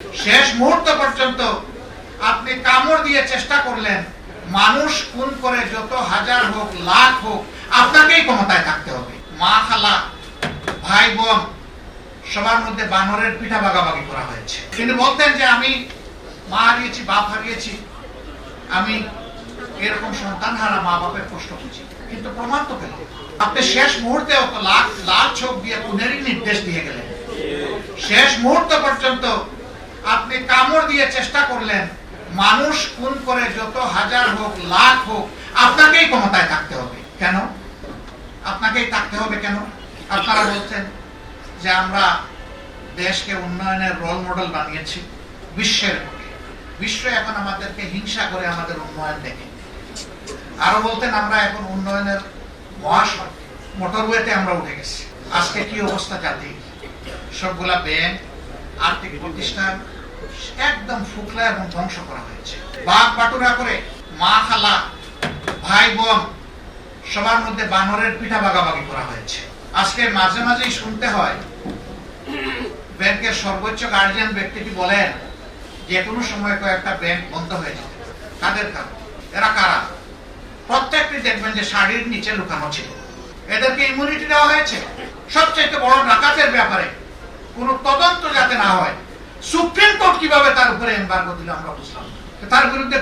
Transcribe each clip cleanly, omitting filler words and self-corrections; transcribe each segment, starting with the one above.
শেষ মুহূর্ত পর্যন্ত আপনি কামড় দিয়ে চেষ্টা করলেন মানুষ খুন করে যত হাজার হোক লাখ হোক আপনাকেই ক্ষমতায় থাকতে হবে। মা খালা ভাই বোন সবার মধ্যে বানরের পিঠা ভাগাভাগি করা হয়েছে। তিনি বলতেন যে আমি মা হারিয়েছি, বাপ হারিয়েছি, আমি এরকম সন্তান হারা মা বাপের কষ্ট বুঝি, কিন্তু প্রমাণ তো পেল। আপনি শেষ মুহূর্তে অত লাখ লাখ চোখ দিয়ে খুনেরই নির্দেশ দিয়ে গেলেন। শেষ মুহূর্ত পর্যন্ত আপনি কামড় দিয়ে চেষ্টা করলেন মানুষ খুন করে যত হাজার হোক লাখ হোক আপনাকেই ক্ষমতায় থাকতে হবে। কেন আপনাকেই থাকতে হবে? কেন? আপনারা বলছেন যে আমরা দেশকে উন্নয়নের রোল মডেল বানিয়েছি বিশ্বের বুকে, বিশ্ব এখন আমাদেরকে হিংসা করে আমাদের উন্নয়ন দেখে। আরো বলতেন আমরা এখন উন্নয়নের মহাসড়ক মোটরওয়েতে আমরা উঠে গেছি। আজকে কি অবস্থা জাতি, সবগুলা ব্যাংক আর্থিক প্রতিষ্ঠান একদম ফুকলা এবং ধ্বংস করা হয়েছে। বাঘ বাটুরা করে মা খালা ভাই বোন সবার মধ্যে বানরের পিঠা ভাগাভাগি করা হয়েছে। আজকে মাঝে মাঝেই শুনতে হয় ব্যাংকের সর্বোচ্চ গার্জিয়ান ব্যক্তিটি বলেন যে কোনো সময় কয়েকটা ব্যাংক বন্ধ হয়ে যাবে। কাদের কারণ? এরা কারা? প্রত্যেকটি দেখবেন যে শাড়ির নিচে লুকানো ছিল। এদেরকে ইমিউনিটি দেওয়া হয়েছে। সবচেয়ে বড় ডাকাতের ব্যাপারে কোনো তদন্ত যাতে না হয়, সুপ্রিম কোর্ট কিভাবে তার উপরে এমবার্গো দিল আমরা বুঝলাম। তার বিরুদ্ধে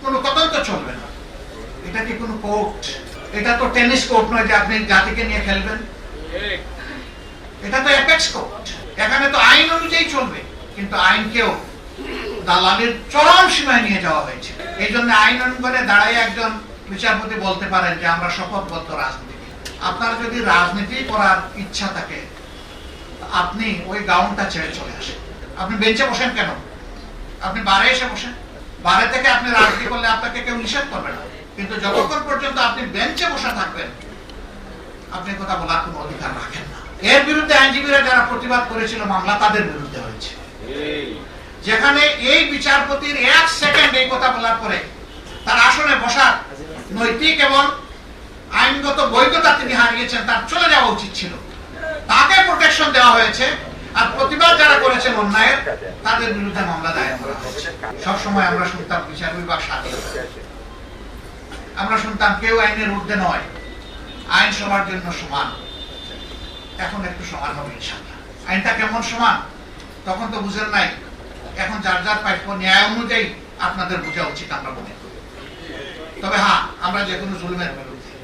কোনো তদন্ত চলবে না। এটা কি কোনো কোর্ট? এটা তো টেনিস কোর্ট নয় যে আপনি জাতিকে নিয়ে খেলবেন। এটা তো অ্যাপেক্স কোর্ট। এখানে তো আইন অনুযায়ী চলবে, কিন্তু আইনকেও দালালির চরম সীমায় নিয়ে যাওয়া হয়েছে। এই জন্য আইন অঙ্গনে দাঁড়ায় একজন বিচারপতি বলতে পারেন যে আমরা শপথবদ্ধ রাজনীতি। আপনার যদি রাজনীতি করার ইচ্ছা থাকে আপনি ওই গাউনটা ছেড়ে চলে আসেন। আপনি বেঞ্চে বসেন কেন? আপনি বারে এসে বসেন। বারে থেকে আপনি রাজনীতি করলে আপনাকে কেউ নিষেধ করবে না, কিন্তু যতক্ষণ পর্যন্ত আপনি বেঞ্চে বসে থাকবেন আপনি কথা বলার কোনো অধিকার রাখেন না। এর বিরুদ্ধে আইনজীবীরা যারা প্রতিবাদ করেছিল মামলা তাদের বিরুদ্ধে হয়েছে। যেখানে এই বিচারপতির এক সেকেন্ড এই কথা বলার পরে তার আসনে বসার নৈতিক এবং আইনগত বৈধতা তিনি হারিয়েছেন, তার চলে যাওয়া উচিত ছিল। তাকে প্রোটেকশন দেওয়া হয়েছে, আর প্রতিবাদ যারা করেছেন অন্যায়ের তাদের বিরুদ্ধে মামলা দায়ের করা হয়েছে। সবসময় আমরা শুনতাম বিচার বিভাগ স্বাধীন, আমরা শুনতাম কেউ আইনের ঊর্ধ্বে নয়, আইন সবার জন্য সমান। এখন একটু সমান হবে ইনশাআল্লাহ। আইনটা কেমন সমান তখন তো বুঝেন নাই। এখন যার যার প্রাপ্য ন্যায় অনুযায়ী আপনাদের বোঝা উচিত আমরা মনে করি। তবে হ্যাঁ, আমরা যে কোনো জুলুমের বিরুদ্ধে